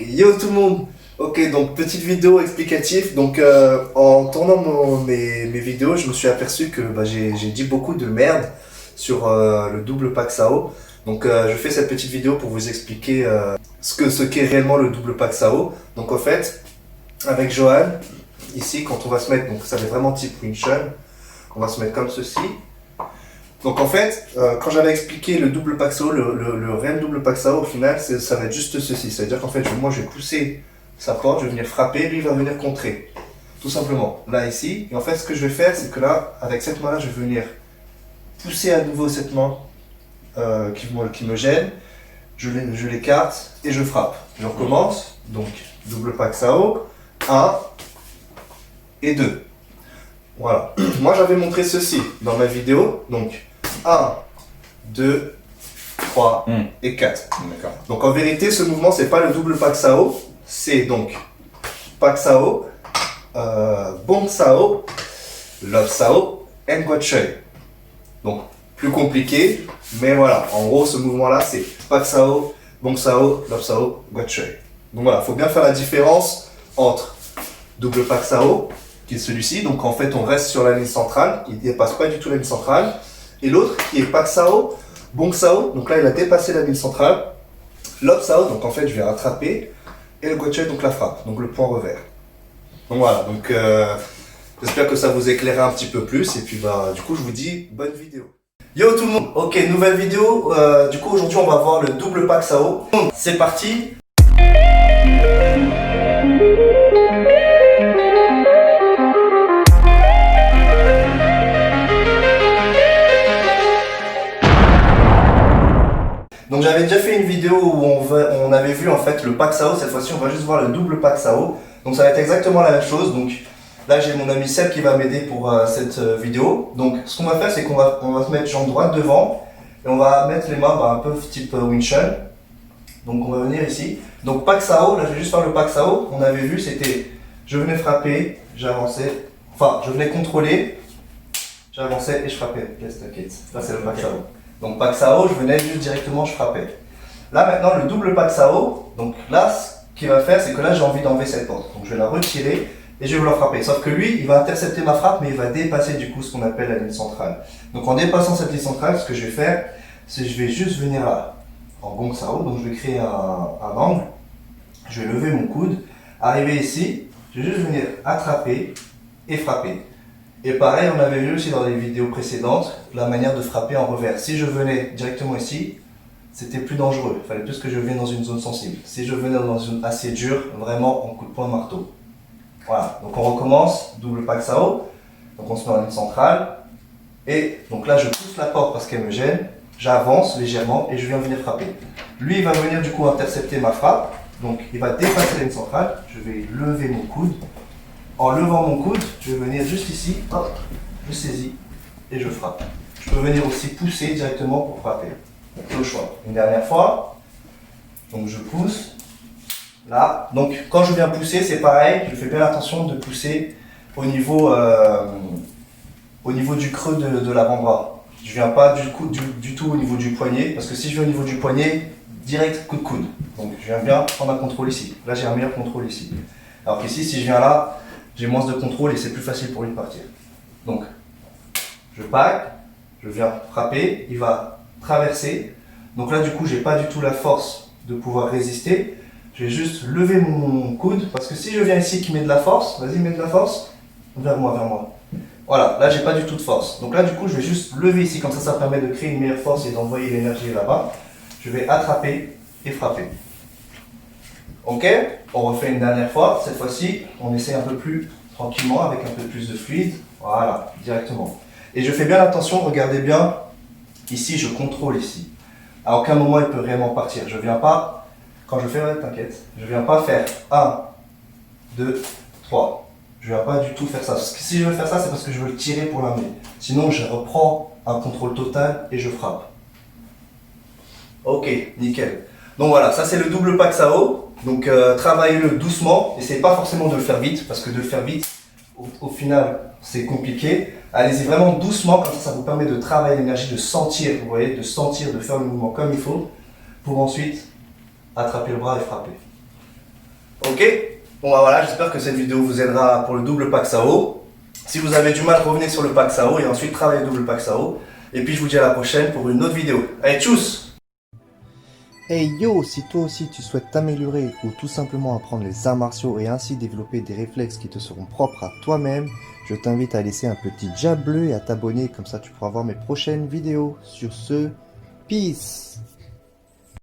Yo tout le monde. Ok, donc petite vidéo explicative. Donc en tournant mes vidéos, je me suis aperçu que j'ai dit beaucoup de merde sur le double Paxao. Donc je fais cette petite vidéo pour vous expliquer ce qu'est réellement le double Paxao. Donc en fait, avec Johan, ici quand on va se mettre, donc ça fait vraiment type Wing Chun, on va se mettre comme ceci. Donc en fait, quand j'avais expliqué le double Paxao, le réel double Paxao, au final, ça va être juste ceci. C'est-à-dire qu'en fait, moi je vais pousser sa porte, je vais venir frapper, lui il va venir contrer. Tout simplement. Là, ici. Et en fait, ce que je vais faire, c'est que là, avec cette main-là, je vais venir pousser à nouveau cette main qui me gêne. Je l'écarte et je frappe. Je recommence. Donc, double Paxao. 1 et 2. Voilà. Moi, j'avais montré ceci dans ma vidéo. Donc, 1, 2, 3 et 4. D'accord. Donc en vérité, ce mouvement, c'est pas le double Paxao, c'est donc Paxao, Bong Sao, Love Sao, and Guat Choi. Donc plus compliqué, mais voilà, en gros, ce mouvement-là, c'est Paxao, Bong Sao, Love Sao, Guat Choi. Donc voilà, il faut bien faire la différence entre double Paxao, qui est celui-ci, donc en fait, on reste sur la ligne centrale, il ne dépasse pas du tout la ligne centrale, et l'autre qui est Paxao, Bong Sao, donc là il a dépassé la ligne centrale. Love Sao, donc en fait je vais rattraper. Et le Guat Choi, donc la frappe, donc le point revers. Donc voilà, donc j'espère que ça vous éclairera un petit peu plus. Et puis du coup je vous dis bonne vidéo. Yo tout le monde, ok, nouvelle vidéo. Du coup aujourd'hui on va voir le double Paxao. C'est parti. Donc j'avais déjà fait une vidéo où on avait vu en fait le Paxao. Cette fois-ci on va juste voir le double Paxao. Donc ça va être exactement la même chose. Donc là j'ai mon ami Seb qui va m'aider pour cette vidéo. Donc ce qu'on va faire, c'est qu'on va se mettre jambe droite devant et on va mettre les mains un peu type Wing Chun. Donc on va venir ici. Donc Paxao, là je vais juste faire le Paxao. On avait vu, c'était je venais frapper, j'avançais, enfin je venais contrôler, j'avançais et je frappais. Yes, t'inquiète, ça c'est le Paxao. Donc Paxao, je venais juste directement, je frappais. Là maintenant le double Paxao, donc là ce qu'il va faire, c'est que là j'ai envie d'enlever cette porte. Donc je vais la retirer et je vais vouloir frapper. Sauf que lui, il va intercepter ma frappe, mais il va dépasser du coup ce qu'on appelle la ligne centrale. Donc en dépassant cette ligne centrale, ce que je vais faire, c'est que je vais juste venir là, en Bong Sao. Donc je vais créer un angle, je vais lever mon coude, arriver ici, je vais juste venir attraper et frapper. Et pareil, on avait vu aussi dans les vidéos précédentes la manière de frapper en revers. Si je venais directement ici, c'était plus dangereux. Il fallait plus que je vienne dans une zone sensible. Si je venais dans une zone assez dure, vraiment en coup de poing marteau. Voilà, donc on recommence, double Paxao. Donc on se met en ligne centrale. Et donc là, je pousse la porte parce qu'elle me gêne. J'avance légèrement et je viens venir frapper. Lui, il va venir du coup intercepter ma frappe. Donc il va dépasser la ligne centrale. Je vais lever mon coude. En levant mon coude, je vais venir juste ici, hop, je saisis et je frappe. Je peux venir aussi pousser directement pour frapper. C'est au choix. Une dernière fois, donc je pousse, là. Donc quand je viens pousser, c'est pareil, je fais bien attention de pousser au niveau du creux de l'avant-bras. Je ne viens pas du tout au niveau du poignet, parce que si je viens au niveau du poignet, direct coup de coude. Donc je viens bien prendre un contrôle ici. Là j'ai un meilleur contrôle ici. Alors qu'ici, si je viens là, j'ai moins de contrôle et c'est plus facile pour lui de partir. Donc, je pack, je viens frapper, il va traverser. Donc là, du coup, j'ai pas du tout la force de pouvoir résister. Je vais juste lever mon coude, parce que si je viens ici qui met de la force, vas-y, mets de la force, vers moi, vers moi. Voilà, là, j'ai pas du tout de force. Donc là, du coup, je vais juste lever ici, comme ça permet de créer une meilleure force et d'envoyer l'énergie là-bas. Je vais attraper et frapper. Ok, on refait une dernière fois. Cette fois-ci, on essaie un peu plus tranquillement avec un peu plus de fluide. Voilà, directement. Et je fais bien attention, regardez bien. Ici, je contrôle ici. À aucun moment, il peut réellement partir. Je viens pas, quand je fais, ouais, t'inquiète, je viens pas faire 1, 2, 3. Je viens pas du tout faire ça. Parce que si je veux faire ça, c'est parce que je veux le tirer pour l'amener. Sinon, je reprends un contrôle total et je frappe. Ok, nickel. Donc voilà, ça c'est le double Paxao. Donc travaillez-le doucement, essayez pas forcément de le faire vite, parce que de le faire vite, au final, c'est compliqué. Allez-y vraiment doucement, comme ça vous permet de travailler l'énergie, de sentir, vous voyez, de sentir, de faire le mouvement comme il faut, pour ensuite attraper le bras et frapper. Ok? Bon bah voilà, j'espère que cette vidéo vous aidera pour le double Paxao. Si vous avez du mal, revenez sur le Paxao et ensuite travaillez le double Paxao. Et puis je vous dis à la prochaine pour une autre vidéo. Allez, tchuss! Hey yo, si toi aussi tu souhaites t'améliorer ou tout simplement apprendre les arts martiaux et ainsi développer des réflexes qui te seront propres à toi-même, je t'invite à laisser un petit j'aime bleu et à t'abonner, comme ça tu pourras voir mes prochaines vidéos. Sur ce, peace!